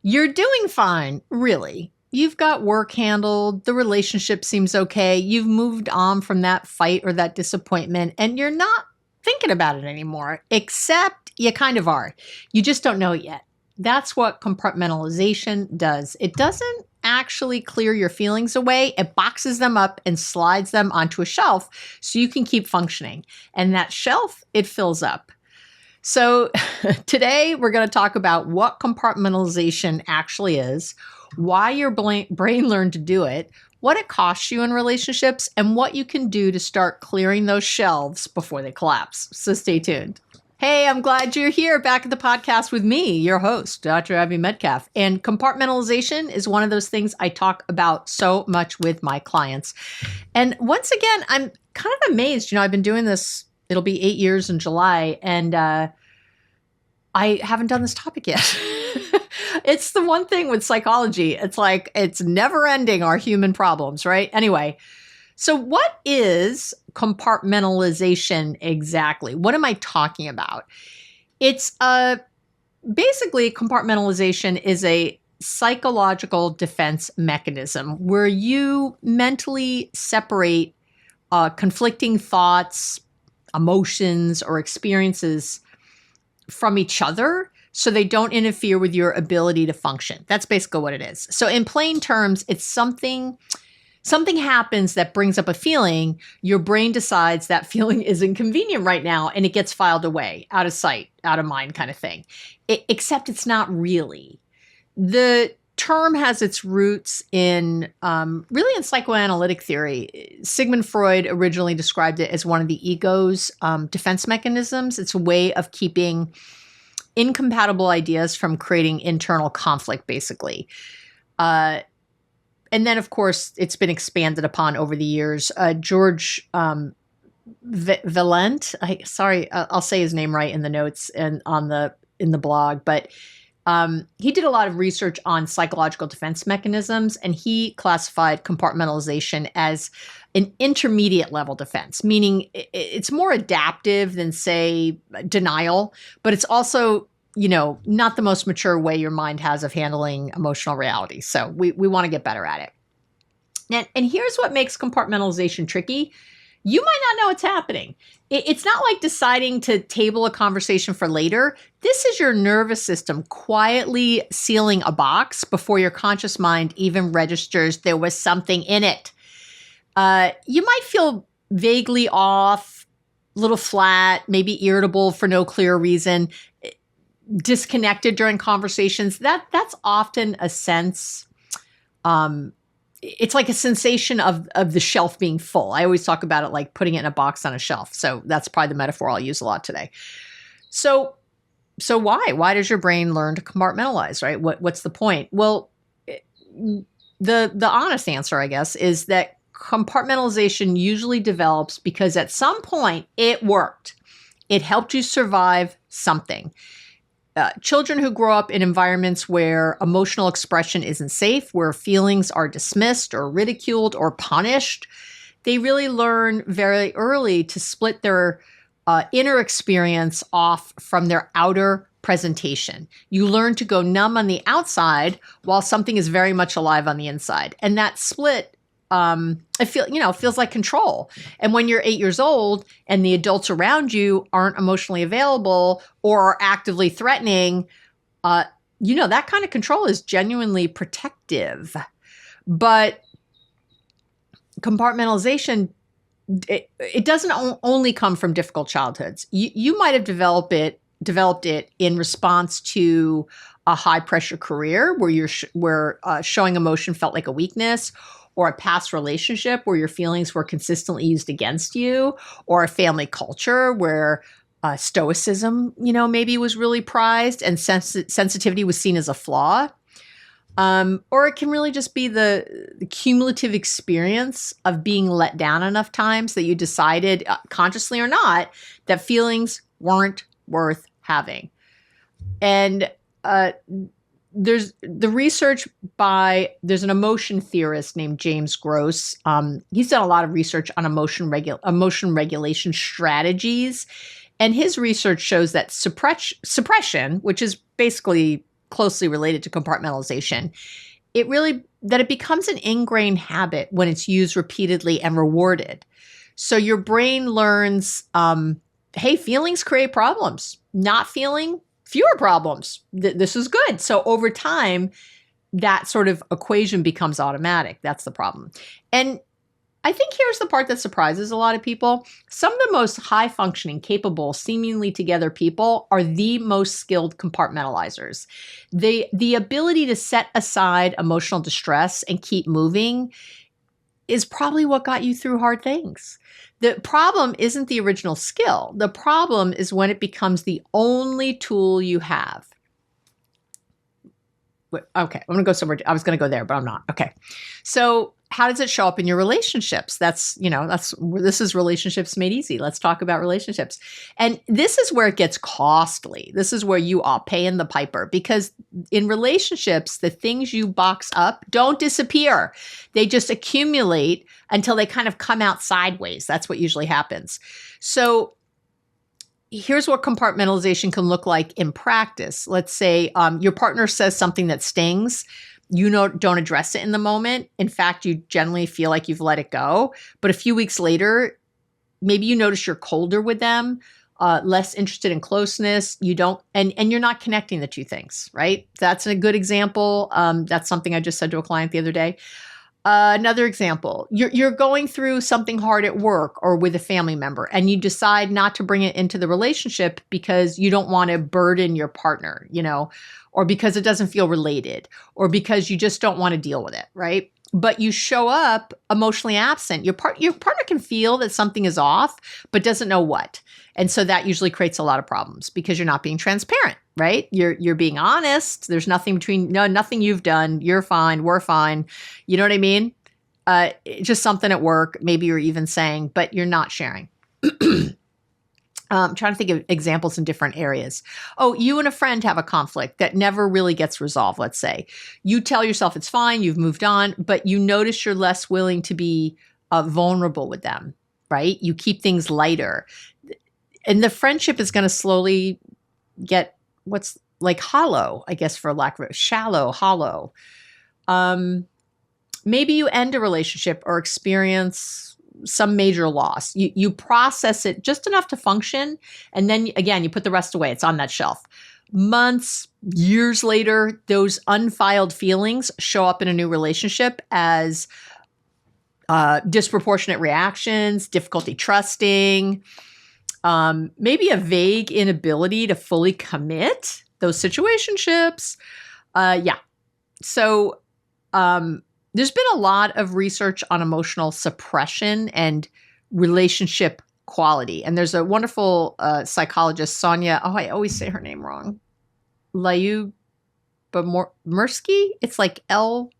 You're doing fine, really. You've got work handled, the relationship seems okay, you've moved on from that fight or that disappointment, and you're not thinking about it anymore, except you kind of are. You just don't know it yet. That's what compartmentalization does. It doesn't actually clear your feelings away, it boxes them up and slides them onto a shelf so you can keep functioning. And that shelf, it fills up. So, today we're going to talk about what compartmentalization actually is, why your brain learned to do it, what it costs you in relationships, and what you can do to start clearing those shelves before they collapse. So, stay tuned. Hey, I'm glad you're here back at the podcast with me, your host, Dr. Abby Metcalf. And compartmentalization is one of those things I talk about so much with my clients. And once again, I'm kind of amazed. I've been doing this. It'll be 8 years in July, and I haven't done this topic yet. It's the one thing with psychology. It's like it's never ending, our human problems, right? Anyway, so what is compartmentalization exactly? What am I talking about? It's basically compartmentalization is a psychological defense mechanism where you mentally separate conflicting thoughts, emotions, or experiences from each other so they don't interfere with your ability to function. That's basically what it is. So in plain terms, it's something happens that brings up a feeling, your brain decides that feeling is inconvenient right now and it gets filed away, out of sight, out of mind kind of thing. Except it's not really. The term has its roots in really in psychoanalytic theory. Sigmund Freud originally described it as one of the ego's defense mechanisms. It's a way of keeping incompatible ideas from creating internal conflict, basically. And then, of course, it's been expanded upon over the years. George Valent, I'll say his name right in the notes and in the blog, but he did a lot of research on psychological defense mechanisms, and he classified compartmentalization as an intermediate level defense, meaning it's more adaptive than, say, denial, but it's also, not the most mature way your mind has of handling emotional reality. So we want to get better at it. And here's what makes compartmentalization tricky. You might not know what's happening. It's not like deciding to table a conversation for later. This is your nervous system quietly sealing a box before your conscious mind even registers there was something in it. You might feel vaguely off, a little flat, maybe irritable for no clear reason, disconnected during conversations. That's often a sense. It's like a sensation of the shelf being full. I always talk about it like putting it in a box on a shelf. So that's probably the metaphor I'll use a lot today. So why? Why does your brain learn to compartmentalize, right? What's the point? Well, the honest answer, I guess, is that compartmentalization usually develops because at some point it worked. It helped you survive something. Children who grow up in environments where emotional expression isn't safe, where feelings are dismissed or ridiculed or punished, they really learn very early to split their inner experience off from their outer presentation. You learn to go numb on the outside while something is very much alive on the inside. And that split feels like control. And when you're 8 years old and the adults around you aren't emotionally available or are actively threatening, that kind of control is genuinely protective. But compartmentalization, it doesn't only come from difficult childhoods. You might have developed it in response to a high pressure career where showing emotion felt like a weakness, or a past relationship where your feelings were consistently used against you, or a family culture where stoicism, maybe was really prized and sensitivity was seen as a flaw. Or it can really just be the cumulative experience of being let down enough times that you decided, consciously or not, that feelings weren't worth having. And there's an emotion theorist named James Gross. He's done a lot of research on emotion regulation strategies. And his research shows that suppression, which is basically closely related to compartmentalization. It becomes an ingrained habit when it's used repeatedly and rewarded. So your brain learns, hey, feelings create problems. Not feeling, fewer problems. This is good. So over time, that sort of equation becomes automatic. That's the problem. And I think here's the part that surprises a lot of people. Some of the most high-functioning, capable, seemingly together people are the most skilled compartmentalizers. The ability to set aside emotional distress and keep moving is probably what got you through hard things. The problem isn't the original skill. The problem is when it becomes the only tool you have. Okay, I'm going to go somewhere. I was going to go there, but I'm not. Okay. So how does it show up in your relationships? This is Relationships Made Easy. Let's talk about relationships. And this is where it gets costly. This is where you are paying the piper, because in relationships, the things you box up don't disappear. They just accumulate until they kind of come out sideways. That's what usually happens. So here's what compartmentalization can look like in practice. Let's say your partner says something that stings. You don't address it in the moment. In fact, you generally feel like you've let it go. But a few weeks later, maybe you notice you're colder with them, less interested in closeness. You don't, and you're not connecting the two things, right? That's a good example. That's something I just said to a client the other day. Another example, you're going through something hard at work or with a family member, and you decide not to bring it into the relationship because you don't want to burden your partner, or because it doesn't feel related, or because you just don't want to deal with it, right? But you show up emotionally absent. Your partner can feel that something is off, but doesn't know what. And so that usually creates a lot of problems because you're not being transparent, right? You're being honest. There's nothing nothing you've done. You're fine. We're fine. You know what I mean? Just something at work, maybe you're even saying, but you're not sharing. I'm trying to think of examples in different areas. Oh, you and a friend have a conflict that never really gets resolved, let's say. You tell yourself it's fine, you've moved on, but you notice you're less willing to be vulnerable with them, right? You keep things lighter. And the friendship is going to slowly get what's like hollow, I guess, for lack of shallow, hollow. Maybe you end a relationship or experience some major loss. You process it just enough to function. And then again, you put the rest away. It's on that shelf. Months, years later, those unfiled feelings show up in a new relationship as disproportionate reactions, difficulty trusting, maybe a vague inability to fully commit those situationships. So, there's been a lot of research on emotional suppression and relationship quality. And there's a wonderful psychologist, Sonia, I always say her name wrong, Lyubomirsky. It's like Lyubomirsky.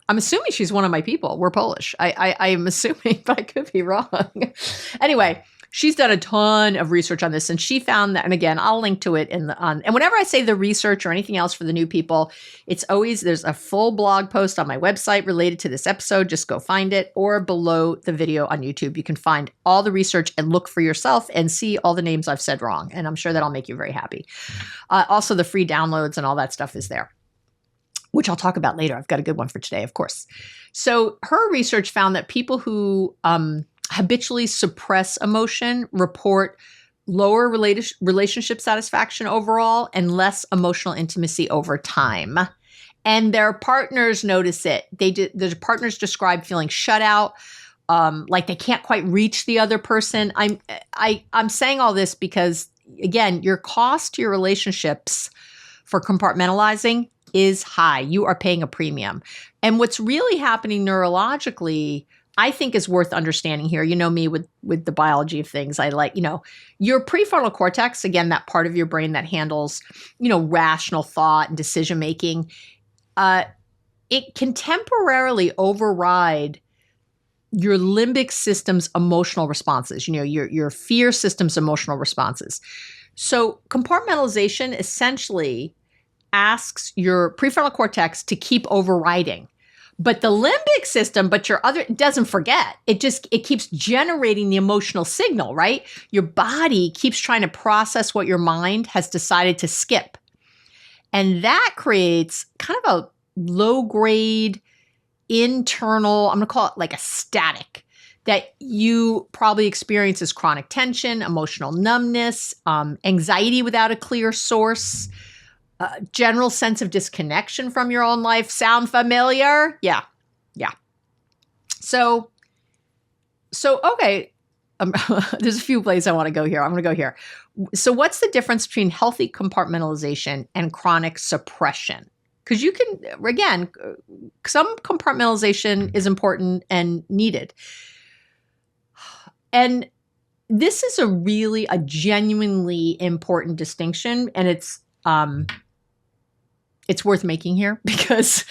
I'm assuming she's one of my people. We're Polish. I am assuming, but I could be wrong. Anyway, she's done a ton of research on this, and she found that, and again, I'll link to it and whenever I say the research or anything else for the new people, it's always, there's a full blog post on my website related to this episode. Just go find it, or below the video on YouTube. You can find all the research and look for yourself and see all the names I've said wrong. And I'm sure that'll make you very happy. Also, the free downloads and all that stuff is there, which I'll talk about later. I've got a good one for today, of course. So her research found that people who habitually suppress emotion report lower relationship satisfaction overall and less emotional intimacy over time. And their partners notice it. The partners describe feeling shut out, like they can't quite reach the other person. I'm saying all this because, again, your cost to your relationships for compartmentalizing is high. You are paying a premium. And what's really happening neurologically, I think, is worth understanding here. You know me with the biology of things. I like, your prefrontal cortex, again, that part of your brain that handles, rational thought and decision making, it can temporarily override your limbic system's emotional responses, your fear system's emotional responses. So compartmentalization essentially asks your prefrontal cortex to keep overriding. But the limbic system, it doesn't forget. It keeps generating the emotional signal, right? Your body keeps trying to process what your mind has decided to skip. And that creates kind of a low grade internal, I'm going to call it like a static that you probably experience as chronic tension, emotional numbness, anxiety without a clear source, general sense of disconnection from your own life. Sound familiar? Yeah. So okay. There's a few places I want to go here. I'm going to go here. So what's the difference between healthy compartmentalization and chronic suppression? Because you can, again, some compartmentalization is important and needed. And this is a genuinely important distinction, and it's worth making here because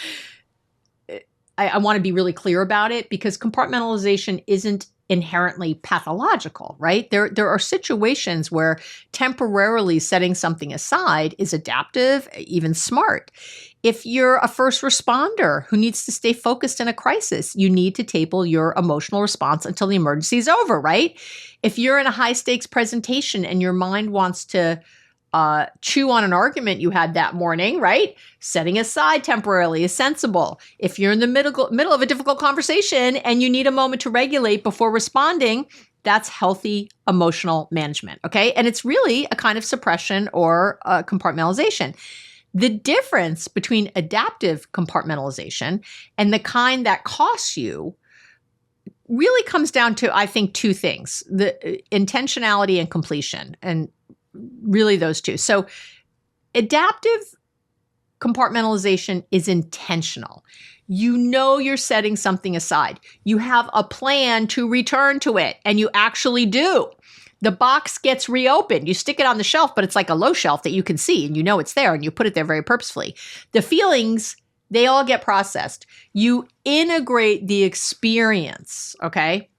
I want to be really clear about it, because compartmentalization isn't inherently pathological, right? There are situations where temporarily setting something aside is adaptive, even smart. If you're a first responder who needs to stay focused in a crisis, you need to table your emotional response until the emergency is over, right? If you're in a high stakes presentation and your mind wants to chew on an argument you had that morning, right? Setting aside temporarily is sensible. If you're in the middle of a difficult conversation and you need a moment to regulate before responding, that's healthy emotional management, okay? And it's really a kind of suppression or compartmentalization. The difference between adaptive compartmentalization and the kind that costs you really comes down to, I think, two things: the intentionality and completion, and really those two. So adaptive compartmentalization is intentional. You know you're setting something aside. You have a plan to return to it, and you actually do. The box gets reopened. You stick it on the shelf, but it's like a low shelf that you can see, and you know it's there, and you put it there very purposefully. The feelings, they all get processed. You integrate the experience, okay?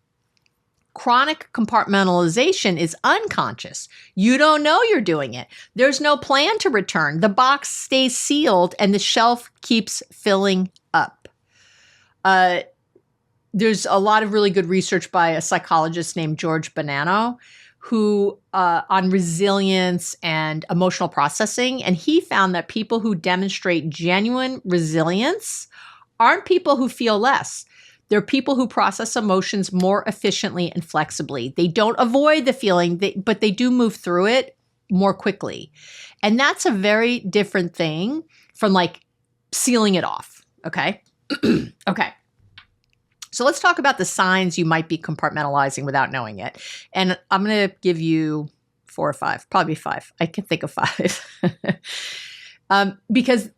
Chronic compartmentalization is unconscious. You don't know you're doing it. There's no plan to return. The box stays sealed and the shelf keeps filling up. There's a lot of really good research by a psychologist named George Bonanno, who on resilience and emotional processing. And he found that people who demonstrate genuine resilience aren't people who feel less. They're people who process emotions more efficiently and flexibly. They don't avoid the feeling, but they do move through it more quickly. And that's a very different thing from like sealing it off, okay? Okay. So let's talk about the signs you might be compartmentalizing without knowing it. And I'm going to give you 4 or 5, probably 5. I can think of 5. Because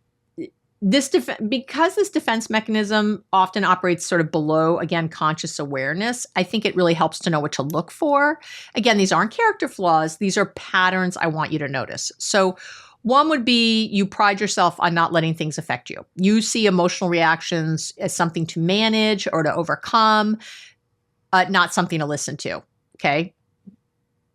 this defense mechanism often operates sort of below, again, conscious awareness, I think it really helps to know what to look for. Again, these aren't character flaws. These are patterns I want you to notice. So one would be you pride yourself on not letting things affect you. You see emotional reactions as something to manage or to overcome, not something to listen to, okay?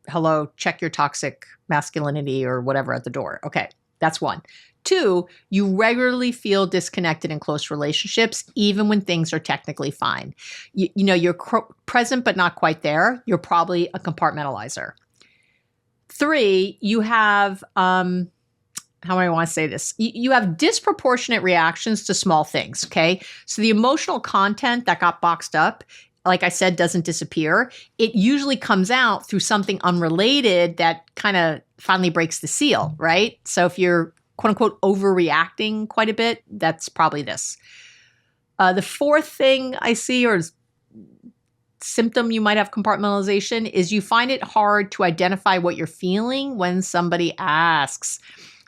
Hello, check your toxic masculinity or whatever at the door. Okay, that's one. 2, you regularly feel disconnected in close relationships, even when things are technically fine. You know, you're present but not quite there. You're probably a compartmentalizer. 3, you have, how do I want to say this? You have disproportionate reactions to small things, okay? So the emotional content that got boxed up, like I said, doesn't disappear. It usually comes out through something unrelated that kind of finally breaks the seal, right? So if you're quote unquote overreacting quite a bit, that's probably this. The 4th thing I see, or symptom you might have compartmentalization, is you find it hard to identify what you're feeling when somebody asks.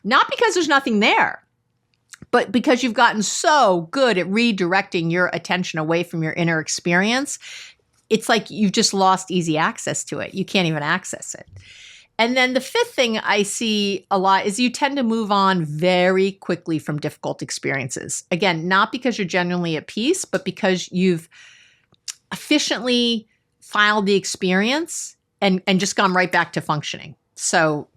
Not because there's nothing there, but because you've gotten so good at redirecting your attention away from your inner experience. It's like you've just lost easy access to it. You can't even access it. And then the 5th thing I see a lot is you tend to move on very quickly from difficult experiences. Again, not because you're genuinely at peace, but because you've efficiently filed the experience and just gone right back to functioning. So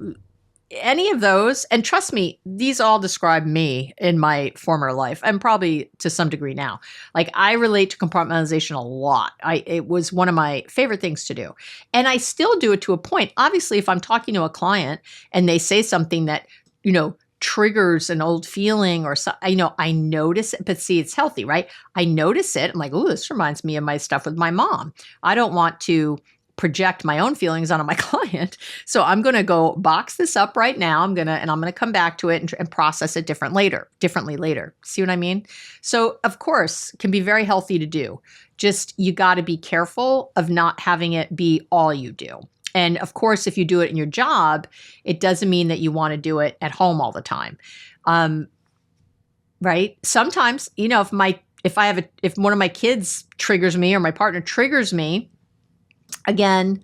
any of those, and trust me, these all describe me in my former life, and probably to some degree now. Like, I relate to compartmentalization a lot. It was one of my favorite things to do. And I still do it to a point. Obviously, if I'm talking to a client and they say something that, triggers an old feeling or so, I notice it, but see, it's healthy, right? I notice it. I'm like, oh, this reminds me of my stuff with my mom. I don't want to project my own feelings onto my client. So I'm going to go box this up right now. I'm going to come back to it and process it differently later. See what I mean? So of course, it can be very healthy to do. Just, you got to be careful of not having it be all you do. And of course, if you do it in your job, it doesn't mean that you want to do it at home all the time. Right? Sometimes, if one of my kids triggers me or my partner triggers me, again,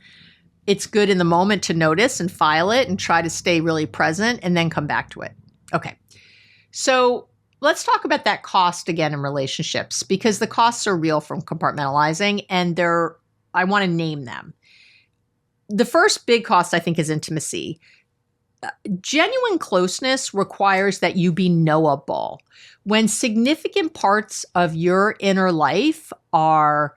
it's good in the moment to notice and file it and try to stay really present and then come back to it. Okay. So let's talk about that cost again in relationships, because the costs are real from compartmentalizing, and I want to name them. The first big cost, I think, is intimacy. Genuine closeness requires that you be knowable. When significant parts of your inner life are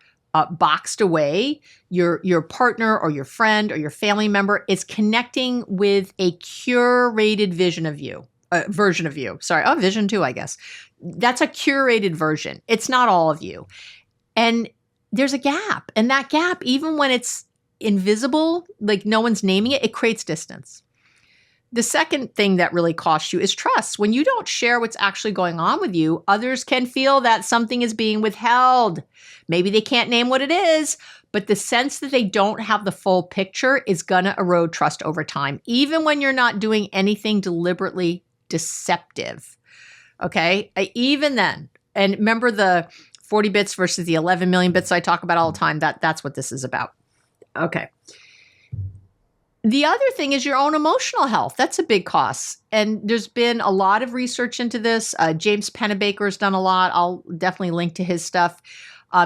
boxed away, your partner or your friend or your family member is connecting with a curated version of you. Sorry, vision too, I guess. That's a curated version. It's not all of you. And there's a gap. And that gap, even when it's invisible, like no one's naming it, it creates distance. The second thing that really costs you is trust. When you don't share what's actually going on with you, others can feel that something is being withheld. Maybe they can't name what it is, but the sense that they don't have the full picture is going to erode trust over time, even when you're not doing anything deliberately deceptive. Okay? Even then. And remember the 40 bits versus the 11 million bits I talk about all the time? That's what this is about. Okay. The other thing is your own emotional health. That's a big cost. And there's been a lot of research into this. James Pennebaker has done a lot. I'll definitely link to his stuff.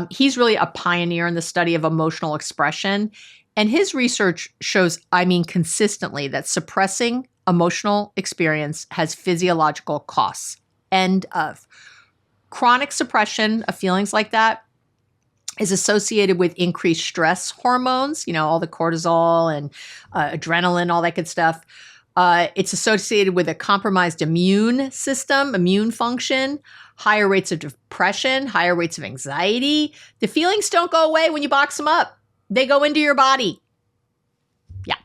He's really a pioneer in the study of emotional expression. And his research shows, consistently, that suppressing emotional experience has physiological costs. End of. Chronic suppression of feelings like that is associated with increased stress hormones, all the cortisol and adrenaline, all that good stuff. It's associated with a compromised immune system, immune function, higher rates of depression, higher rates of anxiety. The feelings don't go away when you box them up. They go into your body. Yeah.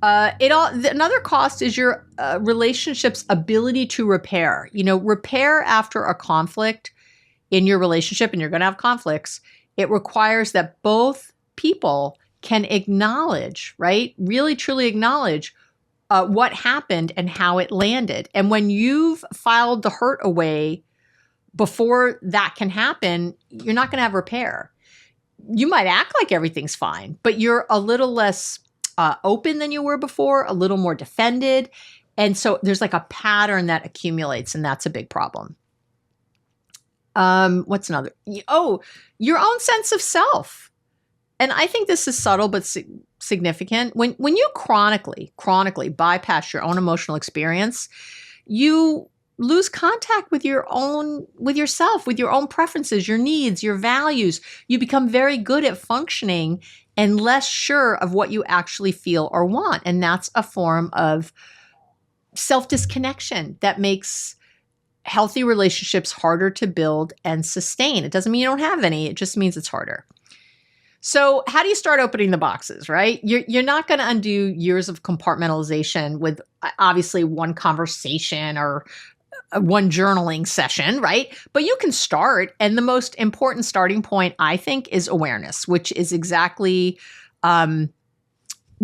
Another cost is your relationship's ability to repair. Repair after a conflict in your relationship, and you're going to have conflicts, it requires that both people can acknowledge, right? Really, truly acknowledge what happened and how it landed. And when you've filed the hurt away before that can happen, you're not going to have repair. You might act like everything's fine, but you're a little less open than you were before, a little more defended. And so there's like a pattern that accumulates, and that's a big problem. What's another? Oh, your own sense of self. And I think this is subtle but significant. When you chronically bypass your own emotional experience, you lose contact with yourself, with your own preferences, your needs, your values. You become very good at functioning and less sure of what you actually feel or want. And that's a form of self-disconnection that makes healthy relationships harder to build and sustain. It doesn't mean you don't have any. It just means it's harder. So how do you start opening the boxes, right? You're not going to undo years of compartmentalization with obviously one conversation or one journaling session, right? But you can start. And the most important starting point, I think, is awareness, which is exactly why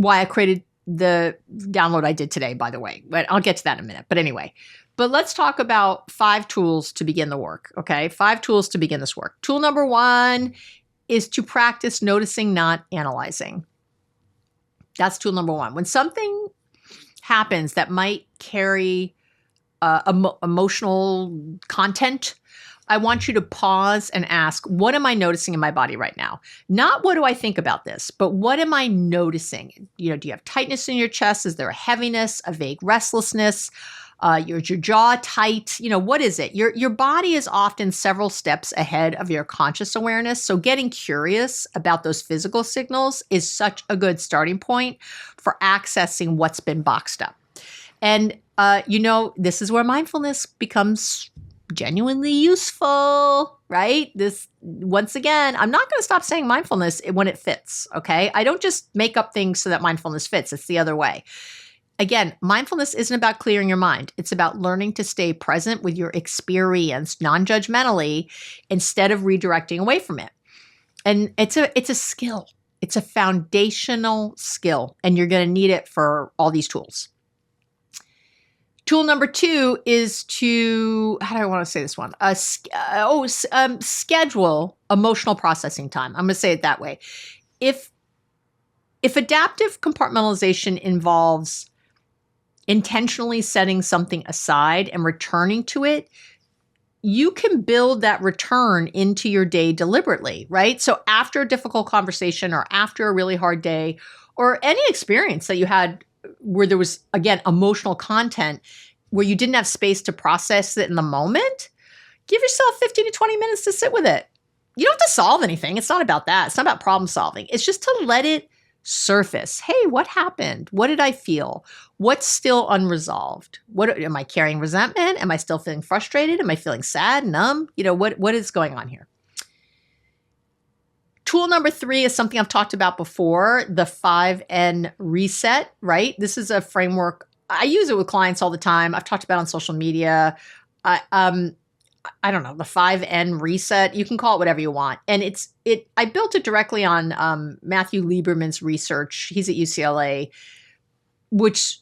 I created the download I did today, by the way. But I'll get to that in a minute. But anyway, let's talk about 5 tools to begin the work, okay? 5 tools to begin this work. Tool number 1 is to practice noticing, not analyzing. That's tool number 1. When something happens that might carry emotional content, I want you to pause and ask, what am I noticing in my body right now? Not what do I think about this, but what am I noticing? Do you have tightness in your chest? Is there a heaviness, a vague restlessness? Your jaw tight? What is it? Your body is often several steps ahead of your conscious awareness. So getting curious about those physical signals is such a good starting point for accessing what's been boxed up. And, this is where mindfulness becomes genuinely useful, right? Once again, I'm not going to stop saying mindfulness when it fits, okay? I don't just make up things so that mindfulness fits. It's the other way. Again, mindfulness isn't about clearing your mind. It's about learning to stay present with your experience non-judgmentally instead of redirecting away from it. And it's a skill. It's a foundational skill, and you're going to need it for all these tools. Tool number 2 is to, how do I want to say this one? Schedule emotional processing time. I'm going to say it that way. If adaptive compartmentalization involves intentionally setting something aside and returning to it, you can build that return into your day deliberately, right? So after a difficult conversation or after a really hard day or any experience that you had where there was, again, emotional content where you didn't have space to process it in the moment, give yourself 15 to 20 minutes to sit with it. You don't have to solve anything. It's not about that. It's not about problem solving. It's just to let it surface. Hey, what happened? What did I feel? What's still unresolved? Am I carrying resentment? Am I still feeling frustrated? Am I feeling sad, numb? What is going on here? Tool number 3 is something I've talked about before, the 5N reset, right? This is a framework. I use it with clients all the time. I've talked about it on social media. I don't know, the 5N reset. You can call it whatever you want. And I built it directly on Matthew Lieberman's research. He's at UCLA, which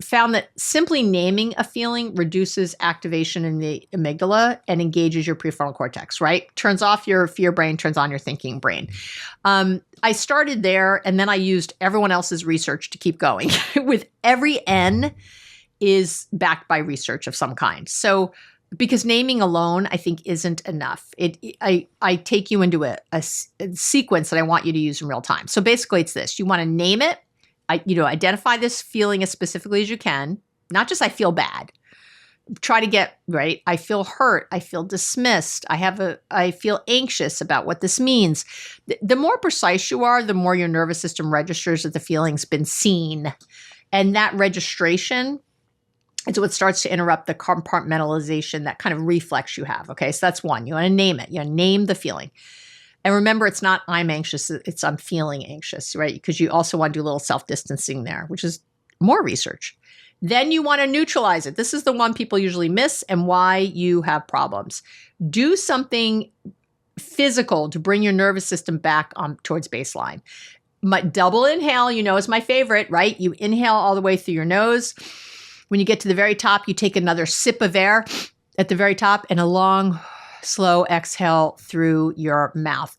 found that simply naming a feeling reduces activation in the amygdala and engages your prefrontal cortex, right? Turns off your fear brain, turns on your thinking brain. I started there, and then I used everyone else's research to keep going. With every N is backed by research of some kind. So because naming alone, I think, isn't enough. I take you into a sequence that I want you to use in real time. So basically it's this. You want to name it. Identify this feeling as specifically as you can. Not just I feel bad. Try to get, right, I feel hurt. I feel dismissed. I feel anxious about what this means. The more precise you are, the more your nervous system registers that the feeling's been seen. And that registration is what starts to interrupt the compartmentalization, that kind of reflex you have. Okay, so that's one. You want to name it. You want to name the feeling. And remember, it's not I'm anxious, it's I'm feeling anxious, right? Because you also want to do a little self-distancing there, which is more research. Then you want to neutralize it. This is the one people usually miss and why you have problems. Do something physical to bring your nervous system back towards baseline. Double inhale, is my favorite, right? You inhale all the way through your nose. When you get to the very top, you take another sip of air at the very top and a long, slow exhale through your mouth.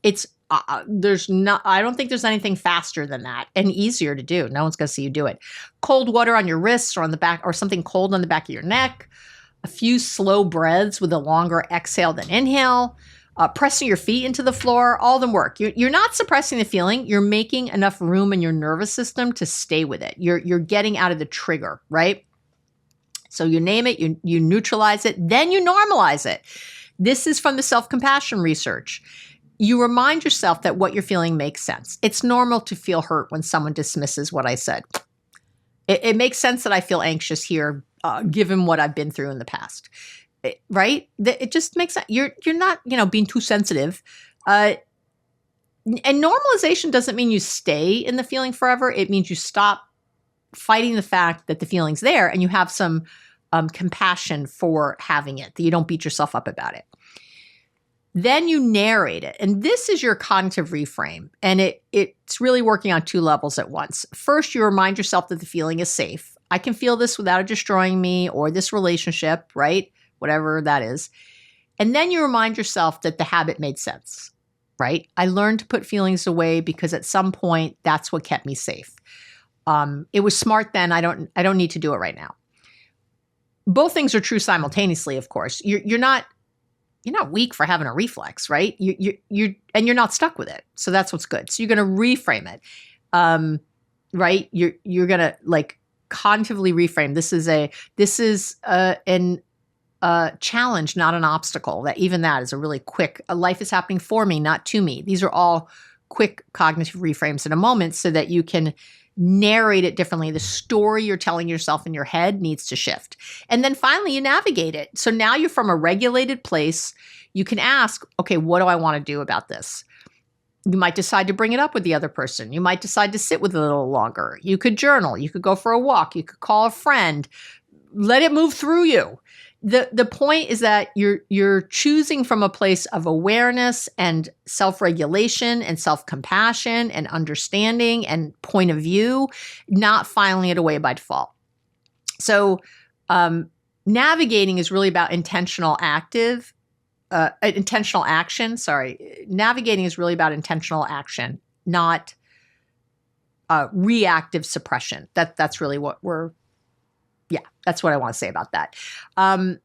I don't think there's anything faster than that and easier to do. No one's going to see you do it. Cold water on your wrists or on the back, or something cold on the back of your neck. A few slow breaths with a longer exhale than inhale. Pressing your feet into the floor, all of them work. You're not suppressing the feeling. You're making enough room in your nervous system to stay with it. You're getting out of the trigger, right? So you name it, you neutralize it, then you normalize it. This is from the self-compassion research. You remind yourself that what you're feeling makes sense. It's normal to feel hurt when someone dismisses what I said. It makes sense that I feel anxious here, given what I've been through in the past, right? It just makes sense. You're not, being too sensitive. And normalization doesn't mean you stay in the feeling forever. It means you stop fighting the fact that the feeling's there and you have some compassion for having it, that you don't beat yourself up about it. Then you narrate it. And this is your cognitive reframe. And it's really working on 2 levels at once. First, you remind yourself that the feeling is safe. I can feel this without it destroying me or this relationship, right? Whatever that is. And then you remind yourself that the habit made sense, right? I learned to put feelings away because at some point that's what kept me safe. It was smart then. I don't need to do it right now. Both things are true simultaneously, of course. You're not you're not weak for having a reflex, right? And you're not stuck with it. So that's what's good. So you're going to reframe it. Right? You're going to like cognitively reframe. This is an challenge, not an obstacle. That is a really quick, life is happening for me, not to me. These are all quick cognitive reframes in a moment so that you can narrate it differently. The story you're telling yourself in your head needs to shift. And then finally, you navigate it. So now you're from a regulated place. You can ask, okay, what do I want to do about this? You might decide to bring it up with the other person. You might decide to sit with it a little longer. You could journal. You could go for a walk. You could call a friend. Let it move through you. The point is that you're choosing from a place of awareness and self-regulation and self-compassion and understanding and point of view, not filing it away by default. So navigating is really about intentional action. Navigating is really about intentional action, not reactive suppression. That's really what that's what I want to say about that. And,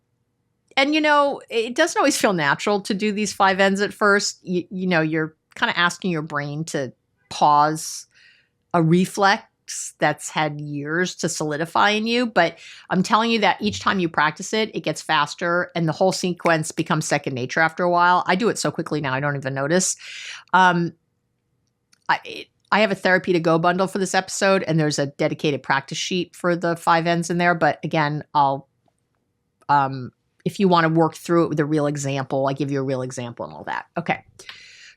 it doesn't always feel natural to do these 5 Ns at first. You're kind of asking your brain to pause a reflex that's had years to solidify in you. But I'm telling you that each time you practice it, it gets faster and the whole sequence becomes second nature after a while. I do it so quickly now, I don't even notice. I have a Therapy to Go bundle for this episode, and there's a dedicated practice sheet for the 5 Ns in there. But again, if you want to work through it with a real example, I give you a real example and all that. Okay.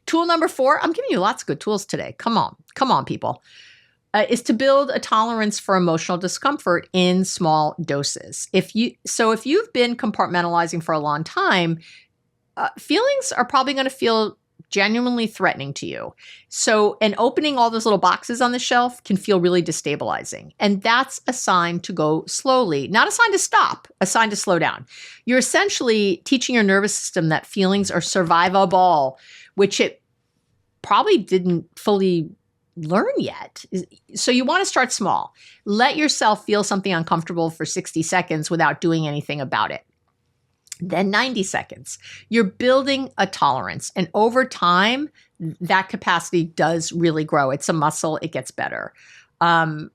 Tool number 4, I'm giving you lots of good tools today. Come on, people. Is to build a tolerance for emotional discomfort in small doses. If you've been compartmentalizing for a long time, feelings are probably going to feel genuinely threatening to you. So, and opening all those little boxes on the shelf can feel really destabilizing. And that's a sign to go slowly, not a sign to stop, a sign to slow down. You're essentially teaching your nervous system that feelings are survivable, which it probably didn't fully learn yet. So you want to start small. Let yourself feel something uncomfortable for 60 seconds without doing anything about it. Then 90 seconds. You're building a tolerance. And over time, that capacity does really grow. It's a muscle. It gets better. I've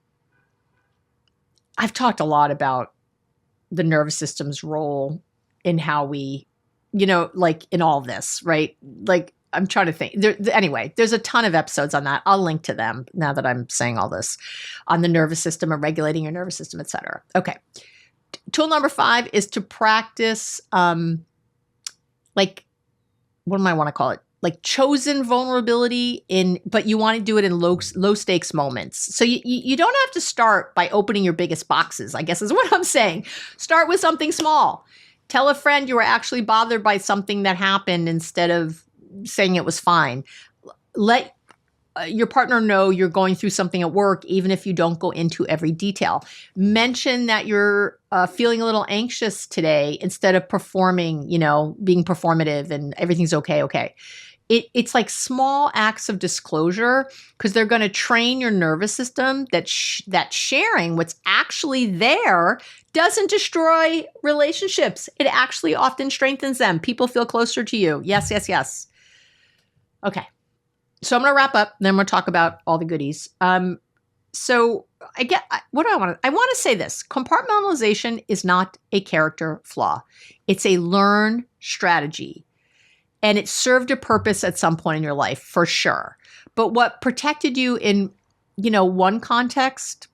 talked a lot about the nervous system's role in how we, like in all this, right? Like I'm trying to think. Anyway, there's a ton of episodes on that. I'll link to them now that I'm saying all this on the nervous system and regulating your nervous system, et cetera. Okay. Tool number 5 is to practice, what do I want to call it? Like chosen vulnerability but you want to do it in low stakes moments. So you don't have to start by opening your biggest boxes, I guess is what I'm saying. Start with something small. Tell a friend you were actually bothered by something that happened instead of saying it was fine. Let your partner know you're going through something at work, even if you don't go into every detail. Mention that you're feeling a little anxious today instead of performing, being performative and everything's okay. It's like small acts of disclosure because they're going to train your nervous system that sharing what's actually there doesn't destroy relationships. It actually often strengthens them. People feel closer to you. Yes. Okay. So I'm going to wrap up, and then we'll talk about all the goodies. So what do I want to? I want to say this: compartmentalization is not a character flaw; it's a learned strategy, and it served a purpose at some point in your life for sure. But what protected you in, one context,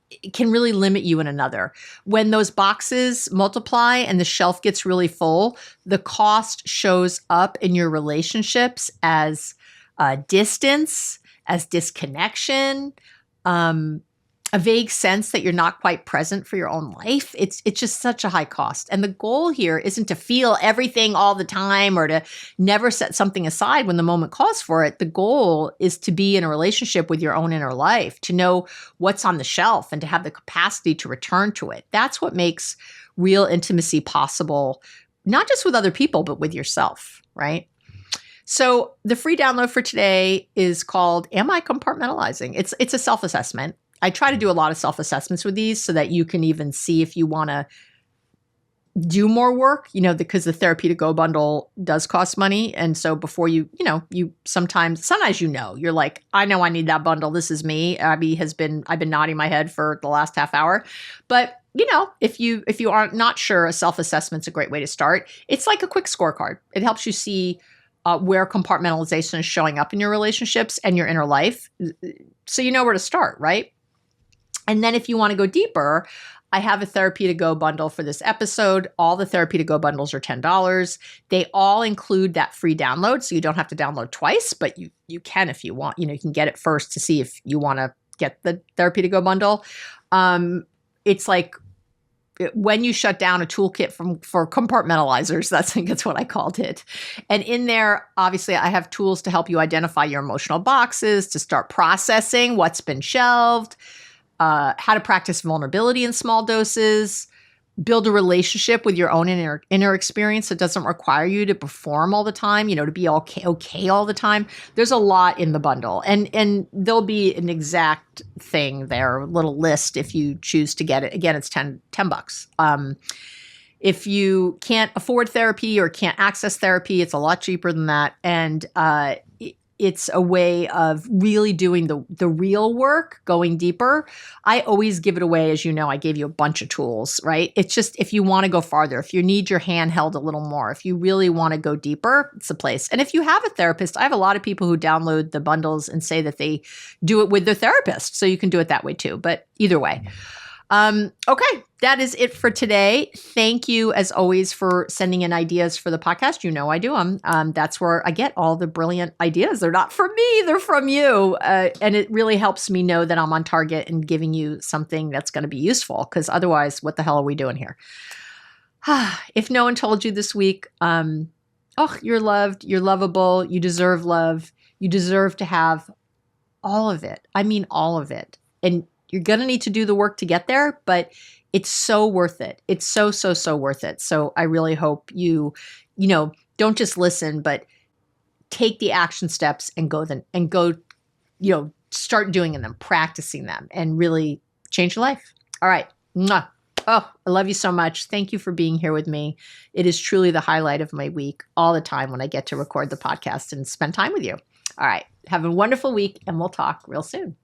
it can really limit you in another. When those boxes multiply and the shelf gets really full, the cost shows up in your relationships as distance, as disconnection, a vague sense that you're not quite present for your own life. It's just such a high cost. And the goal here isn't to feel everything all the time or to never set something aside when the moment calls for it. The goal is to be in a relationship with your own inner life, to know what's on the shelf and to have the capacity to return to it. That's what makes real intimacy possible, not just with other people, but with yourself, right? So the free download for today is called Am I Compartmentalizing? It's a self-assessment. I try to do a lot of self-assessments with these so that you can even see if you want to do more work, because the Therapy to Go bundle does cost money. And so before you sometimes you're like, I know I need that bundle. This is me. I've been nodding my head for the last half hour. But if you are not sure, a self-assessment's a great way to start. It's like a quick scorecard. It helps you see where compartmentalization is showing up in your relationships and your inner life. So you know where to start, right? And then if you want to go deeper, I have a Therapy to Go bundle for this episode. All the Therapy to Go bundles are $10. They all include that free download, so you don't have to download twice, but you can if you want. You can get it first to see if you want to get the Therapy to Go bundle. It's like when you shut down a toolkit for compartmentalizers. I think that's what I called it. And in there, obviously, I have tools to help you identify your emotional boxes, to start processing what's been shelved, how to practice vulnerability in small doses, build a relationship with your own inner experience that doesn't require you to perform all the time, to be okay all the time. There's a lot in the bundle, and there'll be an exact thing there, a little list if you choose to get it. Again, it's $10. If you can't afford therapy or can't access therapy, it's a lot cheaper than that. And it's a way of really doing the real work, going deeper. I always give it away. As you know, I gave you a bunch of tools, right? It's just, if you want to go farther, if you need your hand held a little more, if you really want to go deeper, it's the place. And if you have a therapist, I have a lot of people who download the bundles and say that they do it with their therapist. So you can do it that way too. But either way. Okay, that is it for today. Thank you, as always, for sending in ideas for the podcast. I do them. That's where I get all the brilliant ideas. They're not from me, they're from you. And it really helps me know that I'm on target and giving you something that's going to be useful, because otherwise, what the hell are we doing here? If no one told you this week, you're loved, you're lovable, you deserve love, you deserve to have all of it. I mean, all of it. And you're going to need to do the work to get there, but it's so worth it. It's so, so, so worth it. So I really hope you don't just listen, but take the action steps and go, start doing them, practicing them, and really change your life. All right. Mwah. Oh, I love you so much. Thank you for being here with me. It is truly the highlight of my week all the time when I get to record the podcast and spend time with you. All right. Have a wonderful week, and we'll talk real soon.